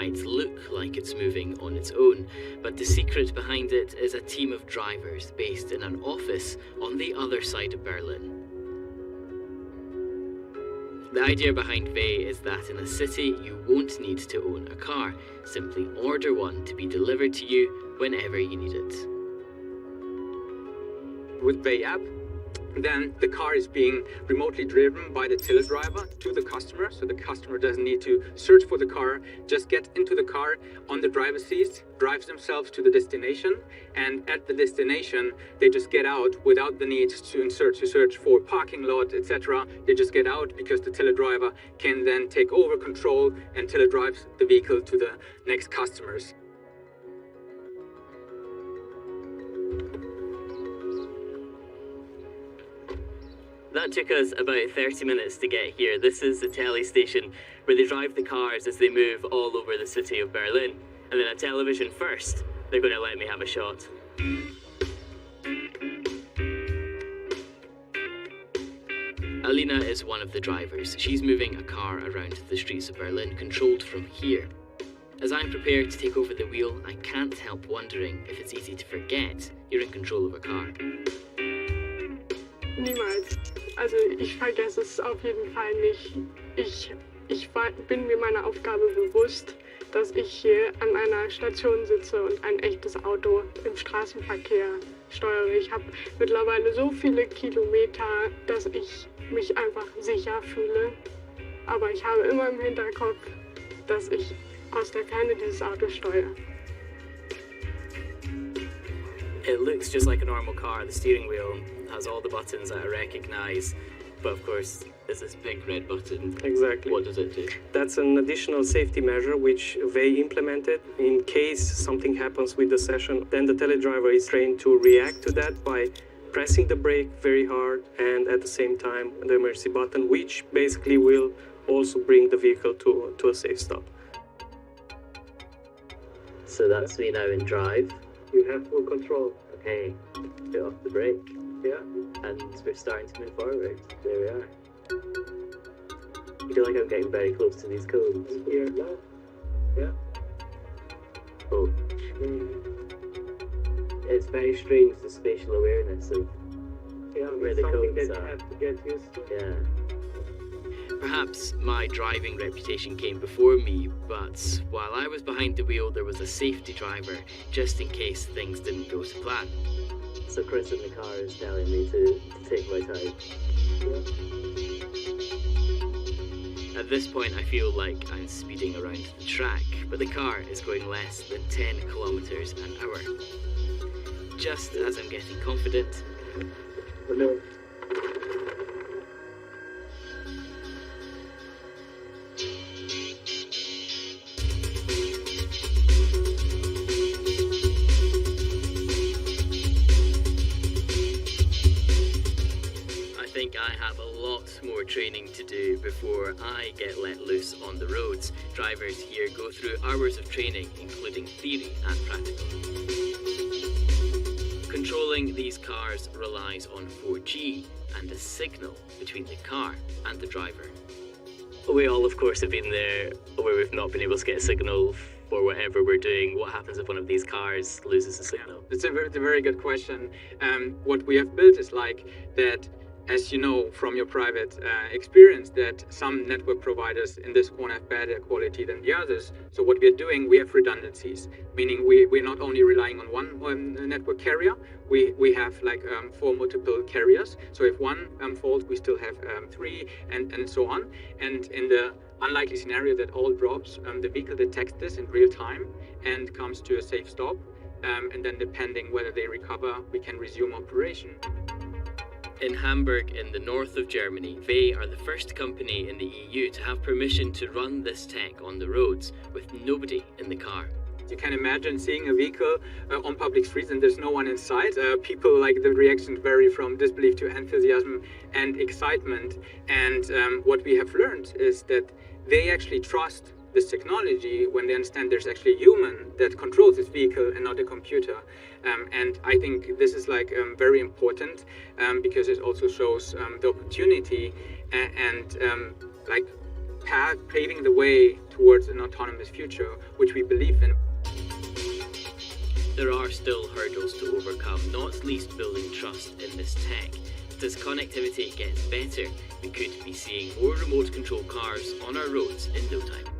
might look like it's moving on its own, but the secret behind it is a team of drivers based in an office on the other side of Berlin. The idea behind Vey is that in a city you won't need to own a car, simply order one to be delivered to you whenever you need it. With Vey app, then the car is being remotely driven by the teledriver to the customer, so the customer doesn't need to search for the car, just get into the car on the driver's seat, drives themselves to the destination, and at the destination they just get out without the need to search for parking lot, etc. They just get out because the teledriver can then take over control and teledrives the vehicle to the next customers. That took us about 30 minutes to get here. This is the tele station where they drive the cars as they move all over the city of Berlin. And then at television first, they're going to let me have a shot. Alina is one of the drivers. She's moving a car around the streets of Berlin, controlled from here. As I'm prepared to take over the wheel, I can't help wondering if it's easy to forget you're in control of a car. Niemals. Also ich vergesse es auf jeden Fall nicht. Ich bin mir meiner Aufgabe bewusst, dass ich hier an einer Station sitze und ein echtes Auto im Straßenverkehr steuere. Ich habe mittlerweile so viele Kilometer, dass ich mich einfach sicher fühle. Aber ich habe immer im Hinterkopf, dass ich aus der Ferne dieses Auto steuere. It looks just like a normal car. The steering wheel has all the buttons that I recognize, but of course there's this big red button. Exactly. What does it do? That's an additional safety measure which they implemented in case something happens with the session. Then the teledriver is trained to react to that by pressing the brake very hard and at the same time the emergency button, which basically will also bring the vehicle to a safe stop. So that's me now in drive. You have full control. Okay, get off the brake. Yeah. And we're starting to move forward. There we are. I feel like I'm getting very close to these cones. Here, left. Yeah. Oh. It's very strange, the spatial awareness of where the something cones that you are. have to get used to. Yeah. Perhaps my driving reputation came before me, but while I was behind the wheel, there was a safety driver, just in case things didn't go to plan. So Chris in the car is telling me to take my time. At this point, I feel like I'm speeding around the track, but the car is going less than 10 kilometers an hour. Just as I'm getting confident, No. I have a lot more training to do before I get let loose on the roads. Drivers here go through hours of training, including theory and practical. Controlling these cars relies on 4G and a signal between the car and the driver. We all, of course, have been there where we've not been able to get a signal for whatever we're doing. What happens if one of these cars loses a signal? It's a very good question. What we have built is like that, as you know from your private experience, that some network providers in this corner have better quality than the others. So what we are doing, we have redundancies, meaning we're not only relying on one network carrier, we have like 4 multiple carriers. So if one falls, we still have 3 and so on. And in the unlikely scenario that all drops, the vehicle detects this in real time and comes to a safe stop. And then depending whether they recover, we can resume operation. In Hamburg, in the north of Germany, they are the first company in the EU to have permission to run this tech on the roads with nobody in the car. You can imagine seeing a vehicle on public streets and there's no one inside. People, like, the reactions vary from disbelief to enthusiasm and excitement. And what we have learned is that they actually trust this technology when they understand there's actually a human that controls this vehicle and not a computer. And I think this is like very important because it also shows the opportunity and like paving the way towards an autonomous future, which we believe in. There are still hurdles to overcome, not least building trust in this tech. As connectivity gets better, we could be seeing more remote control cars on our roads in no time.